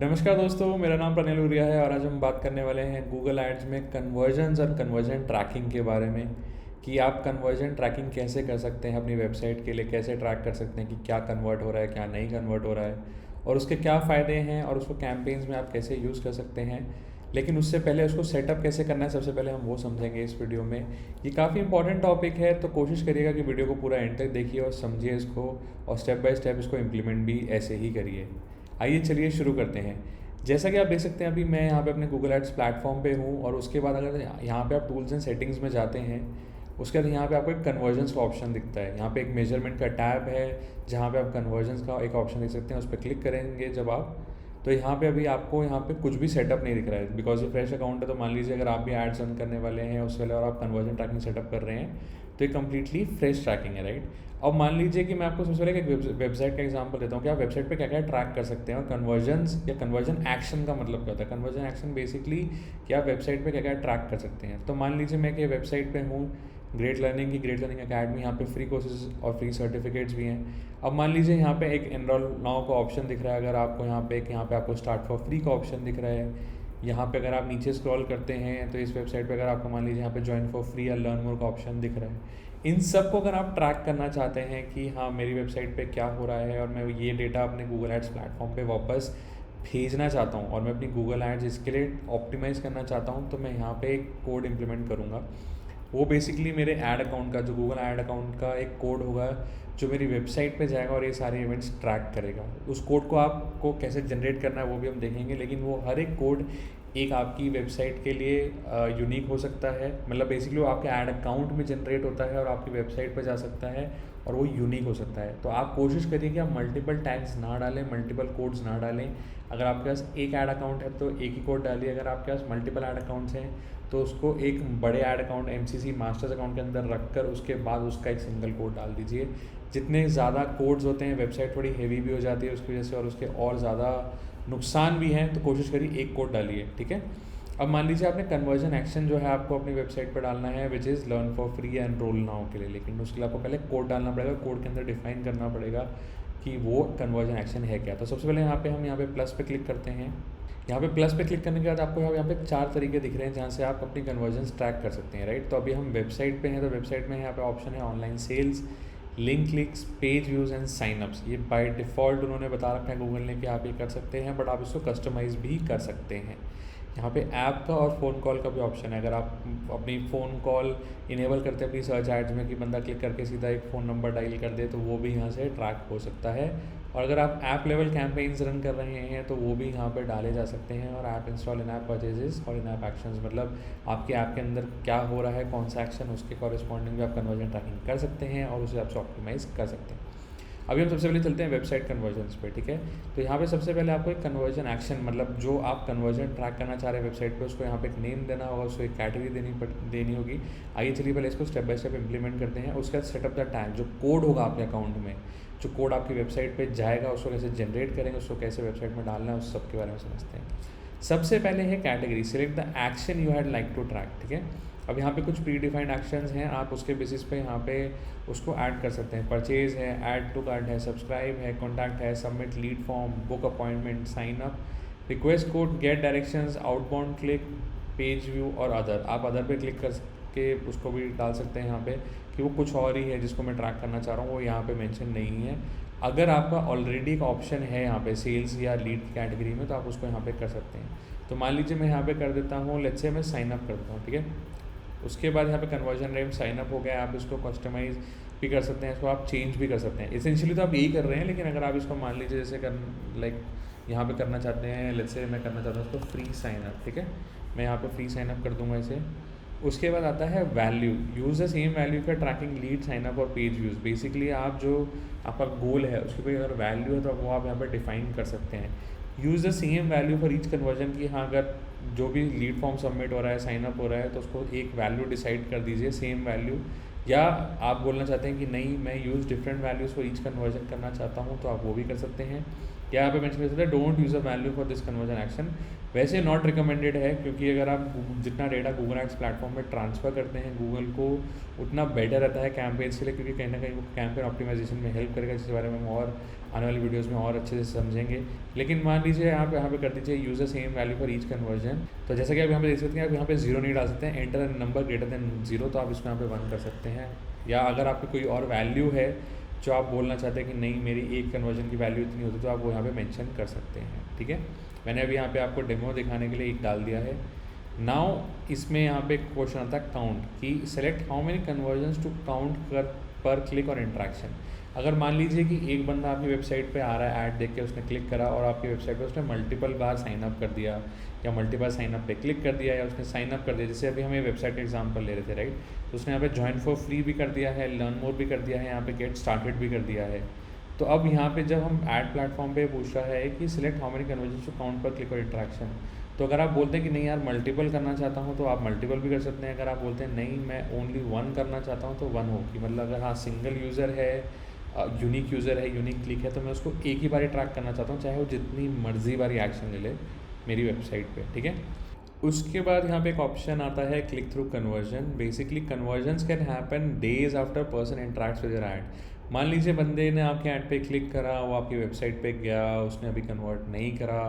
नमस्कार दोस्तों, मेरा नाम प्रणय लूरिया है और आज हम बात करने वाले हैं गूगल एड्स में कन्वर्जन्स और कन्वर्जन ट्रैकिंग के बारे में कि आप कन्वर्जन ट्रैकिंग कैसे कर सकते हैं अपनी वेबसाइट के लिए, कैसे ट्रैक कर सकते हैं कि क्या कन्वर्ट हो रहा है, क्या नहीं कन्वर्ट हो रहा है और उसके क्या फ़ायदे हैं और उसको कैंपेन्स में आप कैसे यूज़ कर सकते हैं। लेकिन उससे पहले उसको सेटअप कैसे करना है, सबसे पहले हम वो समझेंगे इस वीडियो में। ये काफ़ी इंपॉर्टेंट टॉपिक है, तो कोशिश करिएगा कि वीडियो को पूरा एंड तक देखिए और समझिए इसको और स्टेप बाय स्टेप इसको इम्प्लीमेंट भी ऐसे ही करिए। आइए चलिए शुरू करते हैं। जैसा कि आप देख सकते हैं अभी मैं यहाँ पे अपने गूगल एड्स प्लेटफॉर्म पे हूँ और उसके बाद अगर यहाँ पे आप टूल्स एंड सेटिंग्स में जाते हैं, उसके बाद यहाँ पे आपको एक कन्वर्जन्स का ऑप्शन दिखता है। यहाँ पे एक मेजरमेंट का टैब है जहाँ पे आप कन्वर्जन्स का एक ऑप्शन देख सकते हैं। उस पर क्लिक करेंगे जब आप, तो यहाँ पे अभी आपको यहाँ पे कुछ भी सेटअप नहीं दिख रहा है बिकॉज ये फ्रेश अकाउंट है। तो मान लीजिए अगर आप भी एड्स रन करने वाले हैं उससे पहले और आप कन्वर्जन ट्रैकिंग सेटअप कर रहे हैं तो ये कम्प्लीटली फ्रेश ट्रैकिंग है, राइट। अब मान लीजिए कि मैं आपको सबसे पहले एक वेबसाइट का एग्जांपल देता हूँ कि आप वेबसाइट पे क्या क्या ट्रैक कर सकते हैं और कन्वर्जन्स या कन्वर्जन एक्शन का मतलब क्या होता है। कन्वर्जन एक्शन बेसिकली कि आप वेबसाइट पे क्या क्या ट्रैक कर सकते हैं। तो मान लीजिए मैं कि वेबसाइट पे हूँ ग्रेट लर्निंग अकेडमी, यहाँ पे फ्री कोर्सेज और फ्री सर्टिफिकेट्स भी हैं। अब मान लीजिए यहाँ पे एक एनरोल नाउ का ऑप्शन दिख रहा है, अगर आपको यहाँ पे आपको स्टार्ट फॉर फ्री का ऑप्शन दिख रहा है। यहाँ पे अगर आप नीचे स्क्रॉल करते हैं तो इस वेबसाइट पे अगर आपको मान लीजिए यहाँ पे ज्वाइन फॉर फ्री या लर्न मोर का ऑप्शन दिख रहा है। इन सब को अगर आप ट्रैक करना चाहते हैं कि हाँ मेरी वेबसाइट पे क्या हो रहा है और मैं ये डेटा अपने गूगल एड्स प्लेटफॉर्म पे वापस भेजना चाहता हूँ और मैं अपनी गूगल एड्स इसके लिए ऑप्टिमाइज़ करना चाहता हूँ, तो मैं यहाँ पे एक कोड इम्प्लीमेंट करूँगा। वो बेसिकली मेरे ऐड अकाउंट का, जो गूगल ऐड अकाउंट का एक कोड होगा जो मेरी वेबसाइट पे जाएगा और ये सारे इवेंट्स ट्रैक करेगा। उस कोड को आपको कैसे जनरेट करना है वो भी हम देखेंगे, लेकिन वो हर एक कोड एक आपकी वेबसाइट के लिए यूनिक हो सकता है। मतलब बेसिकली वो आपके ऐड अकाउंट में जनरेट होता है और आपकी वेबसाइट पर जा सकता है और वो यूनिक हो सकता है। तो आप कोशिश करिए कि आप मल्टीपल टैग्स ना डालें, मल्टीपल कोड्स ना डालें। अगर आपके पास एक ऐड अकाउंट है तो एक ही कोड डालिए, अगर आपके पास मल्टीपल ऐड अकाउंट्स हैं तो उसको एक बड़े add account MCC masters account के अंदर रखकर उसके बाद उसका एक सिंगल कोड डाल दीजिए। जितने ज़्यादा कोड्स होते हैं वेबसाइट थोड़ी हेवी भी हो जाती है उसकी वजह से और उसके और ज़्यादा नुकसान भी हैं, तो कोशिश करिए एक कोड डालिए, ठीक है। अब मान लीजिए आपने कन्वर्जन एक्शन जो है आपको अपनी वेबसाइट पर डालना है which is learn for free and enrol now के लिए, लेकिन उसके लिए आपको पहले कोड डालना पड़ेगा। कोड के अंदर डिफाइन करना पड़ेगा कि वो कन्वर्जन एक्शन है क्या। तो सबसे पहले हम यहाँ पे प्लस पे क्लिक करते हैं। यहाँ पे प्लस पे क्लिक करने के बाद आपको यहाँ पे 4 तरीके दिख रहे हैं जहाँ से आप अपनी कन्वर्जन्स ट्रैक कर सकते हैं, राइट। तो अभी हम वेबसाइट पे हैं, तो वेबसाइट में यहाँ पे ऑप्शन है online sales, link clicks, page views and signups. ये बाय डिफ़ॉल्ट उन्होंने बता रखा है गूगल ने कि आप ये कर सकते हैं, बट आप इसको कस्टमाइज़ भी कर सकते हैं। यहाँ पे ऐप का और फ़ोन कॉल का भी ऑप्शन है। अगर आप अपनी फ़ोन कॉल इनेबल करते हैं अपनी सर्च एड्स में कि बंदा क्लिक करके सीधा एक फ़ोन नंबर डायल कर दे, तो वो भी यहाँ से ट्रैक हो सकता है। और अगर आप ऐप लेवल कैंपेन्स रन कर रहे हैं तो वो भी यहाँ पर डाले जा सकते हैं। और ऐप इंस्टॉल, इन ऐप परचेजेस और इन ऐप एक्शंस, मतलब आपके ऐप के अंदर क्या हो रहा है, कौन सा एक्शन, उसके कॉरेस्पॉन्डिंग भी आप कन्वर्जन ट्रैकिंग कर सकते हैं और उसे आप ऑप्टिमाइज़ कर सकते हैं। अभी हम सबसे पहले चलते हैं वेबसाइट कन्वर्जन्स पे, ठीक है। तो यहाँ पे सबसे पहले आपको एक कन्वर्जन एक्शन, मतलब जो आप कन्वर्जन ट्रैक करना चाह रहे हैं वेबसाइट पे, उसको यहाँ पे एक नेम देना होगा, उसको एक कैटेगरी देनी होगी। आइए चलिए पहले इसको स्टेप बाय स्टेप इंप्लीमेंट करते हैं। उसके बाद सेटअप द टैग, जो कोड होगा आपके अकाउंट में, जो कोड आपकी वेबसाइट पर जाएगा उसको कैसे जनरेट करेंगे, उसको कैसे वेबसाइट में डालना है, उस सब के बारे में समझते हैं। सबसे पहले है category, select the action you had like to track, ठीक है। अब यहाँ पे कुछ प्री डिफाइंड एक्शंस हैं, आप उसके बेसिस पे यहाँ पे उसको ऐड कर सकते हैं। परचेज़ है, ऐड टू कार्ट है, सब्सक्राइब है, कॉन्टैक्ट है, submit lead form, book appointment, sign up, request code, get directions, outbound click, page view और अदर। आप अदर पे क्लिक करके उसको भी डाल सकते हैं यहाँ पे कि वो कुछ और ही है जिसको मैं ट्रैक करना चाह रहा हूँ, वो यहाँ पे मेंशन नहीं है। अगर आपका ऑलरेडी एक ऑप्शन है यहाँ पे सेल्स या लीड की कैटेगरी में, तो आप उसको यहाँ पे कर सकते हैं। तो मान लीजिए मैं यहाँ पे कर देता हूँ, लेट्स से मैं साइन अप करता हूँ, ठीक है। उसके बाद यहाँ पे कन्वर्जन रेट साइन अप हो गया। आप इसको कस्टमाइज़ भी कर सकते हैं, इसको आप चेंज भी कर सकते हैं। एसेंशियली तो आप यही कर रहे हैं, लेकिन अगर आप इसको मान लीजिए जैसे यहाँ पे करना चाहते हैं, लेट्स से मैं करना चाहता हूँ इसको फ्री साइन अप, ठीक है। मैं यहाँ पे फ्री साइन अप कर दूँगा इसे। उसके बाद आता है value, use the same value का ट्रैकिंग लीड, साइन अप और पेज व्यूज़। बेसिकली आप जो आपका गोल है उसकी कोई अगर वैल्यू है तो वो आप यहाँ पर डिफाइन कर सकते हैं। Use the same value for each conversion की, हाँ अगर जो भी लीड फॉर्म सबमिट हो रहा है, साइन अप हो रहा है, तो उसको एक वैल्यू डिसाइड कर दीजिए, सेम वैल्यू। या आप बोलना चाहते हैं कि नहीं मैं use different values for each conversion करना चाहता हूँ, तो आप वो भी कर सकते हैं। या यहाँ पे मेंशन कर सकते हैं don't use a value for this conversion action. वैसे नॉट रिकमेंडेड है, क्योंकि अगर आप जितना डेटा गूगल एड्स प्लेटफॉर्म में ट्रांसफ़र करते हैं गूगल को, उतना बेटर रहता है कैंपेन्स के लिए, क्योंकि कहीं ना कहीं वो कैंपेन ऑप्टिमाइजेशन में हेल्प करेगा, जिसके बारे में हम और आने वाली वीडियोस में और अच्छे से समझेंगे। लेकिन मान लीजिए यहाँ पे कर दीजिए use the same value for each conversion. तो जैसा कि आप यहाँ पे देख सकते हैं, आप यहाँ पे 0 नहीं डाल सकते हैं, एंटर नंबर ग्रेटर देन 0, तो आप इसको यहाँ पे 1 कर सकते हैं। या अगर आपकी कोई और वैल्यू है जो आप बोलना चाहते हैं कि नहीं मेरी एक कन्वर्जन की वैल्यू इतनी होती, तो आप वो यहाँ पे मेंशन कर सकते हैं। ठीक है, मैंने अभी यहाँ पे आपको डेमो दिखाने के लिए एक डाल दिया है। नाउ इसमें यहाँ पे क्वेश्चन आता है काउंट, कि select how many conversions to count पर क्लिक और इंट्रैक्शन। अगर मान लीजिए कि एक बंदा आपकी वेबसाइट पे आ रहा है, ऐड देख के उसने क्लिक करा और आपकी वेबसाइट पे उसने मल्टीपल बार साइन अप कर दिया, या मल्टीपल साइन अप पे क्लिक कर दिया, या उसने साइन अप कर दिया, जैसे अभी हम ये वेबसाइट का एग्जांपल ले रहे थे, राइट। तो उसने यहाँ पे ज्वाइन फॉर फ्री भी कर दिया है, लर्न मोर भी कर दिया है, यहाँ पे गेट स्टार्टेड भी कर दिया है। तो अब यहाँ पे जब हम ऐड प्लेटफॉर्म पे पूछ रहा है कि select how many conversions to count पर क्लिक और इंट्रैक्शन, तो अगर आप बोलते हैं कि नहीं यार मल्टीपल करना चाहता हूँ, तो आप मल्टीपल भी कर सकते हैं। अगर आप बोलते हैं नहीं मैं ओनली 1 करना चाहता हूँ, तो 1 हो, कि मतलब अगर हाँ सिंगल यूज़र है, यूनिक यूज़र है, यूनिक क्लिक है, तो मैं उसको एक ही बार ट्रैक करना चाहता हूँ, चाहे वो जितनी मर्जी बारी एक्शन ले ले मेरी वेबसाइट पे। ठीक है, उसके बाद यहाँ पे एक ऑप्शन आता है click through conversion. Basically convergence can happen days after person interacts with your add. मान लीजिए बंदे ने आपके ऐड पे क्लिक करा, वो आपकी वेबसाइट पे गया, उसने अभी कन्वर्ट नहीं करा,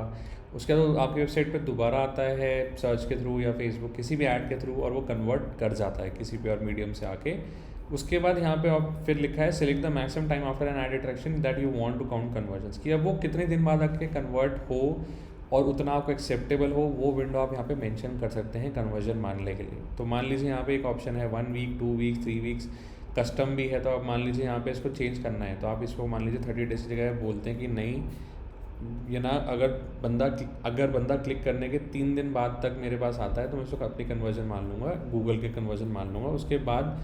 उसके बाद आपकी वेबसाइट पे दोबारा आता है सर्च के थ्रू या फेसबुक किसी भी ऐड के थ्रू, और वो कन्वर्ट कर जाता है किसी भी और मीडियम से आके। उसके बाद यहाँ पे आप फिर लिखा है select the maximum time after an ad interaction that you want to count conversions, कि अब वो कितने दिन बाद आके कन्वर्ट हो और उतना आपको एक्सेप्टेबल हो, वो विंडो आप यहाँ पे मेंशन कर सकते हैं कन्वर्जन मानने के लिए। तो मान लीजिए यहाँ पे एक ऑप्शन है 1 वीक, 2 वीक, 3 वीक्स, कस्टम भी है। तो आप मान लीजिए यहाँ पे इसको चेंज करना है, तो आप इसको मान लीजिए 30 डेज की जगह बोलते हैं कि नहीं ये ना, अगर बंदा क्लिक करने के 3 दिन बाद तक मेरे पास आता है, तो मैं उसको अपनी कन्वर्जन मान लूँगा, गूगल के कन्वर्जन मान लूँगा। उसके बाद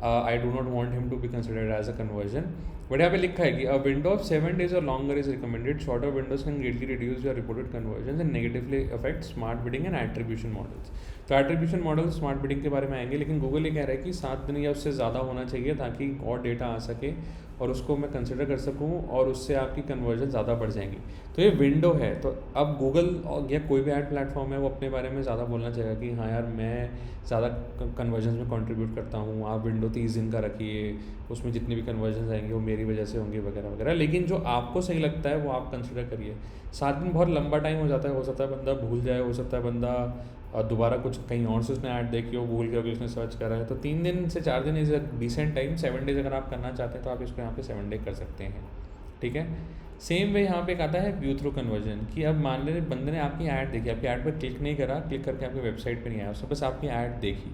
I do not want him to be considered as a conversion. But यहाँ पे लिखा है कि अ विंडो ऑफ 7 days और longer is recommended, shorter windows can greatly reduce your reported conversion and negatively affect smart bidding and attribution models. तो attribution model smart bidding के बारे में आएंगे, लेकिन गूगल ये कह रहा है कि 7 दिन या उससे ज़्यादा होना चाहिए, ताकि और डेटा आ सके और उसको मैं कंसिडर कर सकूँ, और उससे आपकी कन्वर्जन ज़्यादा बढ़ जाएंगी। तो ये विंडो है। तो अब गूगल या कोई भी ऐड प्लेटफॉर्म है, वो अपने बारे में ज़्यादा बोलना चाहेगा कि हाँ यार मैं ज़्यादा कन्वर्जन में कंट्रीब्यूट करता हूँ, आप विंडो 30 दिन का रखिए, उसमें जितनी भी कन्वर्जन आएंगे वो मेरी वजह से होंगे वगैरह वगैरह। लेकिन जो आपको सही लगता है वो आप कंसिडर करिए। 7 दिन बहुत लंबा टाइम हो जाता है, हो सकता है बंदा भूल जाए, हो सकता है बंदा दोबारा कुछ कहीं और से उसने ऐड देखी हो, भूल गया कि उसने सर्च करा है। तो 3 दिन से 4 दिन is a decent time. 7 days अगर आप करना चाहते हैं तो आप इसको यहाँ पे 7 डे कर सकते हैं। ठीक है, सेम वे यहाँ पे एक आता है व्यू थ्रू कन्वर्जन, कि अब मान लें बंदे ने आपकी ऐड देखी, आपकी ऐड पर क्लिक नहीं करा, क्लिक करके आपकी वेबसाइट पे नहीं आया, उसने बस आपकी ऐड देखी।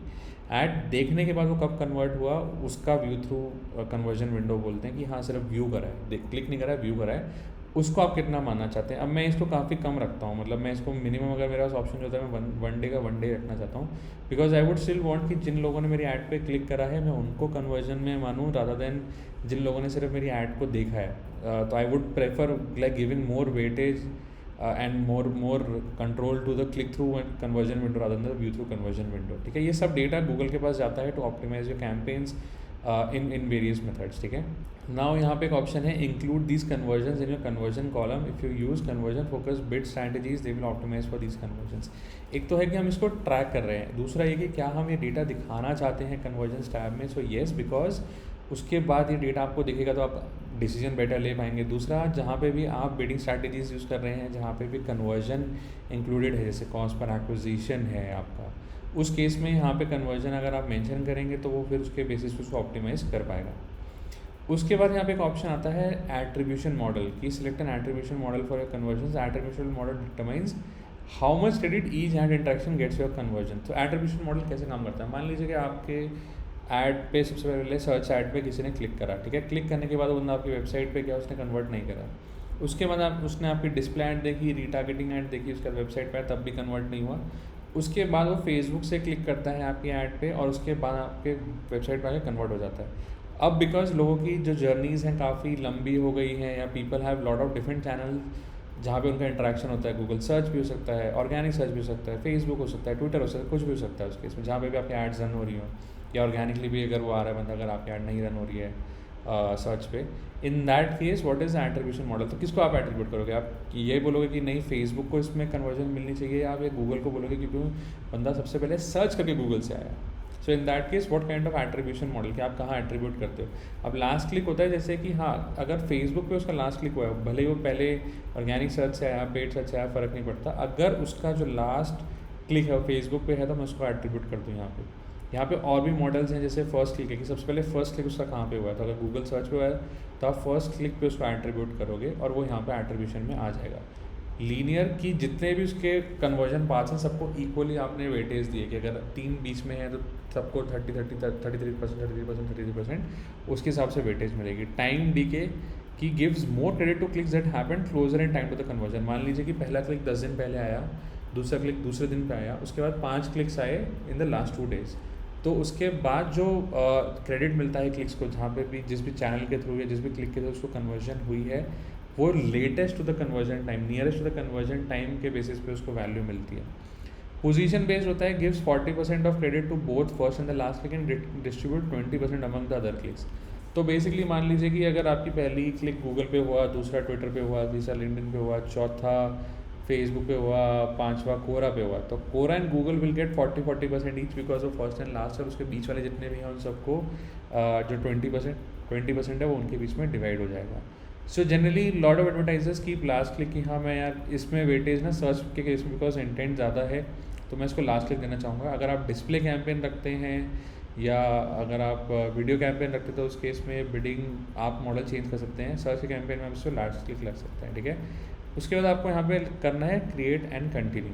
ऐड देखने के बाद वो कब कन्वर्ट हुआ, उसका व्यू थ्रू कन्वर्जन विंडो बोलते हैं, कि हाँ सिर्फ व्यू करा है, क्लिक नहीं करा है, व्यू करा है, उसको आप कितना मानना चाहते हैं। अब मैं इसको काफ़ी कम रखता हूँ, मतलब मैं इसको मिनिमम, अगर मेरे पास ऑप्शन जो होता है मैं वन डे का 1 डे रखना चाहता हूँ, because I would still want कि जिन लोगों ने मेरी ऐड पे क्लिक करा है मैं उनको कन्वर्जन में मानूँ, रादर देन जिन लोगों ने सिर्फ मेरी ऐड को देखा है। तो I would prefer like giving more weightage and more control to the click through and conversion window rather than the view through conversion window. ठीक है, ये सब डेटा गूगल के पास जाता है to optimize your campaigns in various methods. ठीक है, नाउ यहाँ पे एक ऑप्शन है include these conversions in your conversion column if you use conversion focus bid strategies they will optimize for these conversions. एक तो है कि हम इसको ट्रैक कर रहे हैं, दूसरा ये कि क्या हम ये डेटा दिखाना चाहते हैं कन्वर्जन टैब में। सो येस, बिकॉज उसके बाद ये डेटा आपको दिखेगा तो आप डिसीजन बेटर ले पाएंगे। दूसरा, जहाँ पे भी आप बिडिंग स्ट्रैटेजीज यूज़ कर रहे हैं, जहाँ पे भी कन्वर्जन इंक्लूडेड है, जैसे कॉस्ट पर एक्विजिशन है आपका, उस केस में यहाँ पे कन्वर्जन अगर आप मेंशन करेंगे तो वो फिर उसके बेसिस पे उसको ऑप्टिमाइज़ कर पाएगा। उसके बाद यहाँ पे एक ऑप्शन आता है एट्रीब्यूशन मॉडल, की select an attribution model for your conversion. Attribution model determines how much credit each ad interaction gets your conversion. तो एट्रीब्यूशन मॉडल कैसे काम करता है, मान लीजिए कि आपके ऐड पे सबसे पहले सर्च ऐड पे किसी ने क्लिक करा, ठीक है, क्लिक करने के बाद वो बंदा आपकी वेबसाइट पे गया, उसने कन्वर्ट नहीं करा, उसके बाद उसने आपकी डिस्प्ले ऐड देखी, रीटारगेटिंग ऐड देखी, उसके बाद वेबसाइट पर तब भी कन्वर्ट नहीं हुआ। उसके बाद वो फेसबुक से क्लिक करता है आपकी ऐड पे और उसके बाद आपके वेबसाइट पर आके कन्वर्ट हो जाता है। अब बिकॉज लोगों की जो जर्नीज़ हैं काफ़ी लंबी हो गई हैं, या people have lot of different channel जहाँ पे उनका इंटरेक्शन होता है, गूगल सर्च भी हो सकता है, ऑर्गेनिक सर्च भी हो सकता है, फेसबुक हो सकता है, ट्विटर हो सकता है, कुछ भी हो सकता है उसके इसमें, जहाँ पे भी आपकी एड्स रन हो रही हो, या ऑर्गेनिकली भी अगर वो आ रहा है बंदा, अगर आपकी ऐड नहीं रन हो रही है, सर्च पे। इन that case what is the attribution model, तो किसको आप एट्रीब्यूट करोगे? आप ये बोलोगे कि नहीं फेसबुक को इसमें कन्वर्जन मिलनी चाहिए, या आप ये गूगल को बोलोगे क्योंकि बंदा सबसे पहले सर्च करके गूगल से आया। So in that case what kind of attribution model, कि आप कहाँ एट्रीब्यूट करते हो? अब लास्ट क्लिक होता है, जैसे कि हाँ अगर फेसबुक पे उसका लास्ट क्लिक हुआ है, भले ही वो पहले ऑर्गेनिक सर्च से आया, पेड सर्च से आया, फ़र्क नहीं पड़ता, अगर उसका जो लास्ट क्लिक है वो फेसबुक पे है तो मैं उसको एट्रीब्यूट कर दूँ यहाँ पे। यहाँ पे और भी मॉडल्स हैं, जैसे फर्स्ट क्लिक है कि सबसे पहले फर्स्ट क्लिक उसका कहाँ पे हुआ है, तो अगर गूगल सर्च पे हुआ है तो आप फर्स्ट क्लिक पे उसको एट्रीब्यूट करोगे और वो यहाँ पे एट्रीब्यूशन में आ जाएगा। लीनियर की जितने भी उसके कन्वर्जन पाथ्स हैं सबको इक्वली आपने वेटेज दिए कि अगर 3 बीच में है तो सबको 33% उसके हिसाब से वेटेज मिलेगी। टाइम डीके की gives more credit to clicks that happen closer in time to the conversion. मान लीजिए कि पहला क्लिक 10 दिन पहले आया, दूसरा क्लिक दूसरे दिन पे आया, उसके बाद 5 क्लिक्स आए इन द लास्ट 2 डेज़, तो उसके बाद जो क्रेडिट मिलता है क्लिक्स को, जहाँ पे भी जिस भी चैनल के थ्रू या जिस भी क्लिक के थ्रू उसको कन्वर्जन हुई है, वो latest to the conversion time, nearest to the conversion time के बेसिस पे उसको वैल्यू मिलती है। पोजीशन बेस्ड होता है, gives 40% of credit to both first and the last click and distribute 20% among the other clicks. तो बेसिकली मान लीजिए कि अगर आपकी पहली क्लिक गूगल पे हुआ, दूसरा ट्विटर पे हुआ, तीसरा लिंक्डइन पे हुआ, चौथा फेसबुक पे हुआ, 5वां कोरा पे हुआ, तो Quora and Google will get 40% each because of first and last, और उसके बीच वाले जितने भी हैं उन सबको जो 20% है वो उनके बीच में डिवाइड हो जाएगा। So generally lot of advertisers keep last click कि हाँ मैं यार इसमें वेटेज ना सर्च के केस में बिकॉज इंटेंट ज़्यादा है तो मैं इसको लास्ट क्लिक देना चाहूँगा। अगर आप डिस्प्ले कैंपेन रखते हैं या अगर आप वीडियो कैंपेन रखते हैं तो उस केस में बिडिंग आप मॉडल चेंज कर सकते हैं। सर्च के कैंपेन में आप इसको लास्ट क्लिक लग सकते हैं, ठीक है। उसके बाद आपको यहाँ पे करना है क्रिएट एंड कंटिन्यू।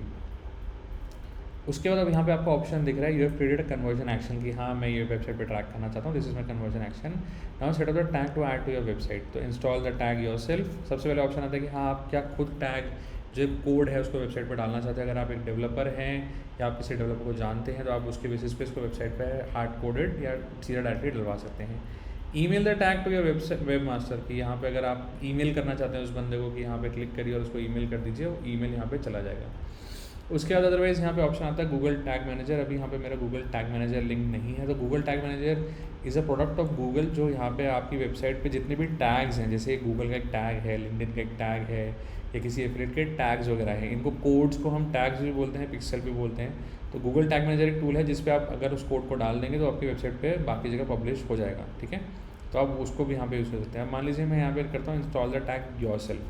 उसके बाद अब यहाँ पे आपको ऑप्शन दिख रहा है you have created a conversion action, कि हाँ मैं ये वेबसाइट पे ट्रैक करना चाहता हूँ, this is my conversion action. Now set up the tag to add to your website, तो इंस्टॉल द टैग योरसेल्फ। सबसे पहले ऑप्शन आता है कि हाँ आप क्या खुद टैग जो कोड है उसको वेबसाइट पर डालना चाहते हैं। अगर आप एक डेवलपर हैं या आप किसी डेवलपर को जानते हैं तो आप उसके बेसिस पे इसको वेबसाइट पर हार्ड कोडेड या सीधा डायरेक्टली डलवा सकते हैं। Email the tag to your website web master, की यहाँ पे अगर आप ईमेल करना चाहते हैं उस बंदे को कि यहाँ पे क्लिक करिए और उसको ईमेल कर दीजिए, वो ईमेल यहाँ पे चला जाएगा। उसके बाद अदरवाइज़ यहाँ पे ऑप्शन आता है गूगल टैग मैनेजर। अभी यहाँ पे मेरा गूगल टैग मैनेजर लिंक नहीं है, तो Google Tag manager is a product of Google, जो यहाँ पे आपकी वेबसाइट पे जितने भी टैग्स हैं, जैसे गूगल का एक टैग है, लिंक्डइन का एक टैग है, या किसी एफिलिएट के टैग्स वगैरह हैं, इनको कोड्स को हम टैग्स भी बोलते हैं, पिक्सल भी बोलते हैं। तो गूगल टैग मैनेजर एक टूल है जिस पे आप अगर उस कोड को डाल देंगे तो आपकी वेबसाइट पे बाकी जगह पब्लिश हो जाएगा, ठीक है। तो आप उसको भी यहाँ पे यूज़ कर सकते हैं। मान लीजिए मैं यहाँ पे करता हूँ इंस्टॉल द टैग योरसेल्फ,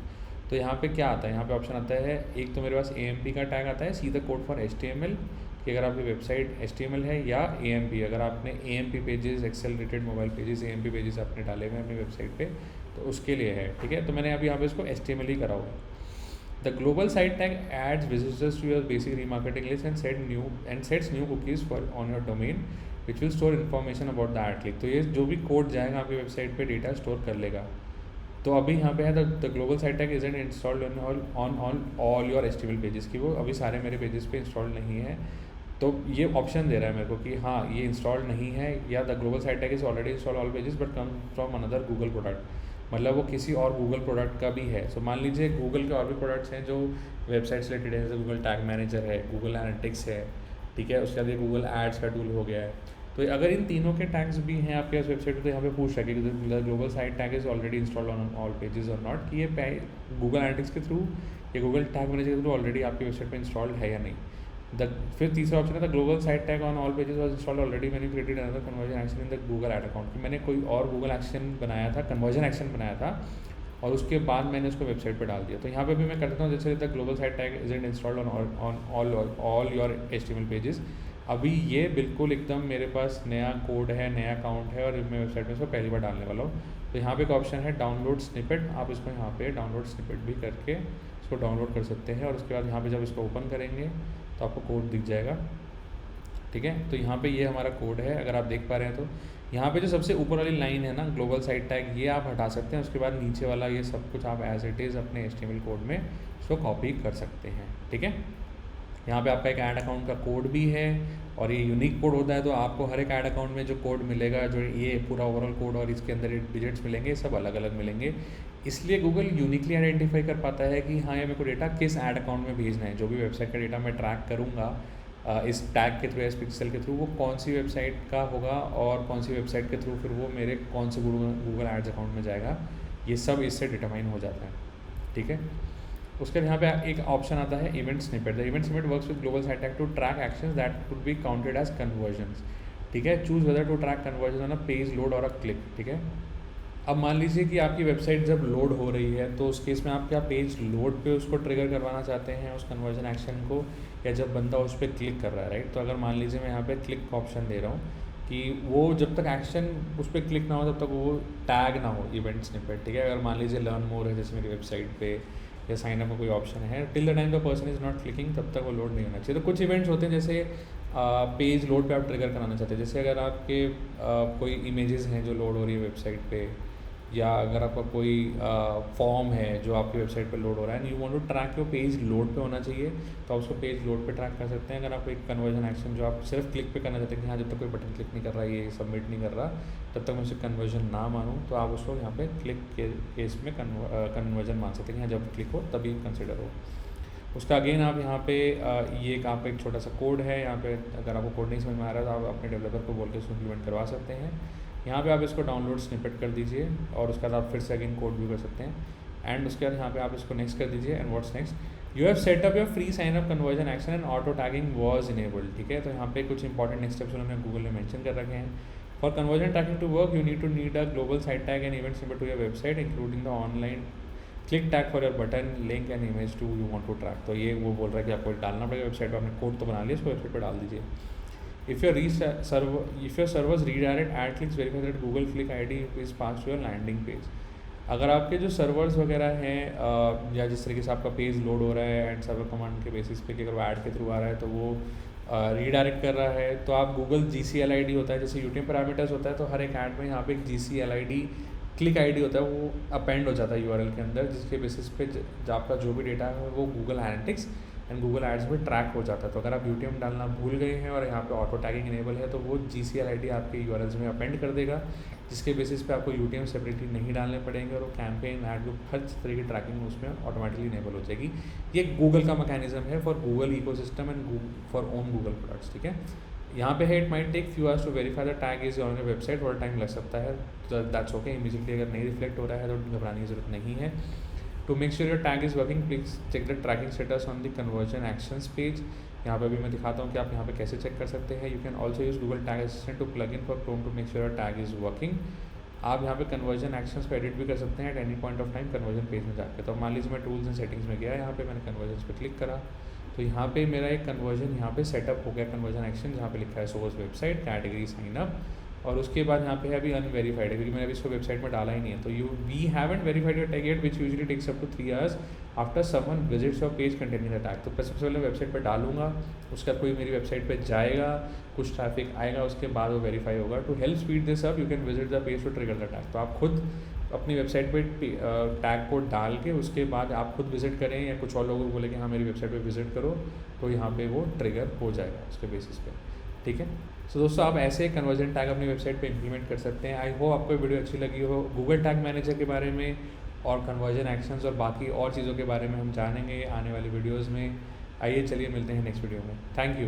तो यहाँ पे क्या आता है, यहाँ पे ऑप्शन आता है, एक तो मेरे पास AMP का टैग आता है, see the code for HTML, कि अगर आपकी वेबसाइट HTML है, या AMP अगर आपने AMP pages, accelerated mobile pages, AMP pages आपने डाले हुए हैं अपनी वेबसाइट पे तो उसके लिए है, ठीक है। तो मैंने अभी यहाँ पे इसको HTML ही करा हुआ है। The global site tag adds visitors to your basic remarketing list and sets new cookies for on your domain which will store information about the ad click. तो ये जो भी कोड जाएगा आपकी वेबसाइट पे डेटा स्टोर कर लेगा। तो अभी यहाँ पे है the global site tag isn't installed on all your HTML pages, की वो अभी सारे मेरे पेजेस पे इंस्टॉल नहीं है। तो ये ऑप्शन दे रहा है मेरे को कि हाँ ये इंस्टॉल नहीं है, या the global site tag is already install all pages but come from another Google product, मतलब वो किसी और गूगल प्रोडक्ट का भी है। सो मान लीजिए गूगल के और भी प्रोडक्ट्स हैं जो वेबसाइट से रिलेटेड है, जैसे गूगल टैग मैनेजर है, गूगल एनालिटिक्स है, ठीक है। उसके बाद ये गूगल एड्स का टूल हो गया है। तो अगर इन तीनों के टैग्स भी हैं आपके पास वेबसाइट पे तो यहाँ पे पूछ रहा है कि global site tag is already installed on all pages और नॉट, कि ये गूगल एनालिटिक्स के थ्रू या गूगल टैग मैनेजर के थ्रू ऑलरेडी आपकी वेबसाइट पे इंस्टॉल्ड है या नहीं। फिर तीसरा ऑप्शन है the global site tag on all pages was installed already मैंने created another conversion action in the Google ad account, कि मैंने कोई और गूगल एक्शन बनाया था, कन्वर्जन एक्शन बनाया था और उसके बाद मैंने उसको वेबसाइट पर डाल दिया। तो यहाँ पे भी मैं कर देता हूँ, जैसे the global site tag is installed on all your HTML pages. अभी ये बिल्कुल एकदम मेरे पास नया कोड है, नया अकाउंट है और मैं वेबसाइट में इसको पहली बार डालने वाला हूँ। तो यहाँ पे एक ऑप्शन है डाउनलोड स्निपेट, आप इसको यहाँ पे डाउनलोड स्निपेट भी करके इसको डाउनलोड कर सकते हैं। और उसके बाद यहाँ पे जब इसको ओपन करेंगे तो आपको कोड दिख जाएगा, ठीक है। तो यहाँ पे ये हमारा कोड है, अगर आप देख पा रहे हैं तो यहाँ पे जो सबसे ऊपर वाली लाइन है ना ग्लोबल साइट टैग, ये आप हटा सकते हैं। उसके बाद नीचे वाला ये सब कुछ आप एज इट इज़ अपने HTML कोड में इसको कॉपी कर सकते हैं, ठीक है। यहाँ पे आपका एक ऐड अकाउंट का कोड भी है और ये यूनिक कोड होता है, तो आपको हर एक ऐड अकाउंट में जो कोड मिलेगा, जो ये पूरा ओवरऑल कोड और इसके अंदर डिजिट्स मिलेंगे, सब अलग अलग मिलेंगे। इसलिए गूगल यूनिकली आइडेंटिफाई कर पाता है कि हाँ ये मेरे को डेटा किस ऐड अकाउंट में भेजना है। जो भी वेबसाइट का डेटा मैं ट्रैक करूँगा इस टैग के थ्रू, इस पिक्सल के थ्रू वो कौन सी वेबसाइट का होगा और कौन सी वेबसाइट के थ्रू फिर वो मेरे कौन से गूगल एड्स अकाउंट में जाएगा, ये सब इससे डिटरमाइन हो जाता है। ठीक है, उसके बाद यहाँ पे एक ऑप्शन आता है event snippet. The event snippet works with global site tag to track actions that could be counted as conversions. ठीक है, choose whether to track conversion on a page load और अ क्लिक। ठीक है, अब मान लीजिए कि आपकी वेबसाइट जब लोड हो रही है तो उस केस में आप क्या पेज लोड पे उसको ट्रिगर करवाना चाहते हैं उस कन्वर्जन एक्शन को, या जब बंदा उस पर क्लिक कर रहा है, राइट। तो अगर मान लीजिए मैं यहाँ पे क्लिक का ऑप्शन दे रहा हूँ कि वो जब तक एक्शन उस पर क्लिक ना हो तब तक वो टैग ना हो इवेंट स्निपेट। ठीक है, अगर मान लीजिए लर्न मोर है जैसे मेरी वेबसाइट पे, या साइन अप का कोई ऑप्शन है, till the time the person is not clicking तब तक वो लोड नहीं होना चाहिए। तो कुछ इवेंट्स होते हैं जैसे पेज लोड पे आप ट्रिगर कराना चाहते हैं, जैसे अगर आपके कोई इमेजेस हैं जो लोड हो रही है वेबसाइट पे, या अगर आपका कोई फॉर्म है जो आपकी वेबसाइट पे लोड हो रहा है and you want to track your page load पे होना चाहिए, तो आप उसको पेज लोड पे ट्रैक कर सकते हैं। अगर आप एक कन्वर्जन एक्शन जो आप सिर्फ क्लिक पे करना चाहते हैं कि हाँ जब तक कोई बटन क्लिक नहीं कर रहा है, ये सबमिट नहीं कर रहा, तब तक मैं उसे कन्वर्जन ना मानूँ, तो आप उसको यहाँ पे क्लिक के केस में कन्वर्जन मान सकते हैं कि हाँ जब क्लिक हो तभी कंसिडर हो। उसका अगेन आप यहाँ पे ये एक आपका एक छोटा सा कोड है यहाँ पे, अगर आपको कोड नहीं समझ में आ रहा है तो आप अपने डेवलपर को बोल के उसको इम्प्लीमेंट करवा सकते हैं। यहाँ पे आप इसको डाउनलोड स्निपेट कर दीजिए और उसके बाद आप फिर से अगेन कोड भी कर सकते हैं। एंड उसके बाद यहाँ पे आप इसको नेक्स्ट कर दीजिए। And what's next, you have set up your free sign up conversion action and auto tagging was enabled. ठीक है, तो यहाँ पे कुछ इंपॉर्टेंट नेक्स्ट स्टेप्स उन्होंने गूगल ने मेंशन कर रखे हैं। For conversion tracking to work you need a global site tag and event snippet to your website including the online click tag for your button link and image to you want to track. तो ये वो बोल रहा है कि आपको डालना पड़ेगा वेबसाइट पर, आपने कोड तो बना लिया, इसको वेबसाइट पर डाल दीजिए। If your servers redirect ad clicks, verify that Google Click ID is passed to your landing page। अगर आपके जो सर्वर्स वगैरह हैं या जिस तरीके से आपका पेज लोड हो रहा है एंड सर्वर कमांड के बेसिस पे कि अगर वो ऐड के थ्रू आ रहा है तो वो रीडायरेक्ट कर रहा है, तो आप गूगल GCLID होता है, जैसे यूट्यूब पैरामीटर्स होता है, तो हर एक ऐड में यहाँ पे एक GCLID क्लिक ID होता है, वो अपेंड हो जाता है URL के अंदर, जिसके बेसिस पे आपका जो भी डेटा है वो Google analytics and Google ads में ट्रैक हो जाता है। तो अगर आप यूट्यूब डालना भूल गए हैं और यहाँ पे ऑटो टैगिंग इनेबल है तो वो GCLID आपके URLs में अपेंड कर देगा, जिसके बेसिस पे आपको यूट्यूब सेपरेटली नहीं डालने पड़ेंगे और वो कैंपेन ऐड ग्रुप हर तरह की ट्रैकिंग उसमें ऑटोमेटिकली इनेबल हो जाएगी। ये गूगल का मैकेनिज्म है for Google ecosystem and for own Google products. ठीक है, यहाँ पे है it might take few hours to verify the tag is on your website, थोड़ा टाइम लग सकता है, तो दैट्स ओके। इमीडिएटली अगर नहीं रिफ्लेक्ट हो रहा है तो घबराने की जरूरत नहीं है। To make sure your tag is working, please check the tracking status on the conversion actions page। यहाँ पे भी मैं दिखाता हूँ कि आप यहाँ पे कैसे चेक कर सकते हैं। You can also use Google Tag Assistant to plug in for Chrome to make sure your tag is working। आप यहाँ पे कन्वर्जन एक्शंस को एडिट भी कर सकते हैं at any point of time conversion page में जाकर। तो मान लीजिए मैं टूल्स एंड सेटिंग्स में गया, यहाँ पे मैंने कन्वर्जन पे क्लिक करा, तो यहाँ पे मेरा एक कन्वर्जन यहाँ पे सेटअप हो गया, कन्वर्जन एक्शन जहाँ पे लिखा है source website category sign up, और उसके बाद यहाँ पे है अभी अनवेरीफाइड है क्योंकि मैंने अभी इसको वेबसाइट में डाला ही नहीं है। तो we haven't verified your tag yet which usually takes up to 3 hours after someone visits your page containing the tag. तो सबसे पहले वेबसाइट पे डालूंगा, उसके बाद कोई मेरी वेबसाइट पे जाएगा, कुछ ट्रैफिक आएगा, उसके बाद वो वेरीफाई होगा। To help speed this up you can visit the page to trigger the tag. तो आप खुद अपनी वेबसाइट पे टैग कोड डाल के उसके बाद आप खुद विजिट करें या कुछ और लोगों को बोले कि हाँ मेरी वेबसाइट पे विजिट करो, तो यहाँ पे वो ट्रिगर हो जाएगा उसके बेसिस पे। ठीक है, सो दोस्तों आप ऐसे कन्वर्जन टैग अपनी वेबसाइट पे इंप्लीमेंट कर सकते हैं। आई होप आपको वीडियो अच्छी लगी हो। गूगल टैग मैनेजर के बारे में और कन्वर्जन एक्शंस और बाकी और चीज़ों के बारे में हम जानेंगे आने वाली वीडियोज़ में। आइए चलिए मिलते हैं नेक्स्ट वीडियो में। Thank you.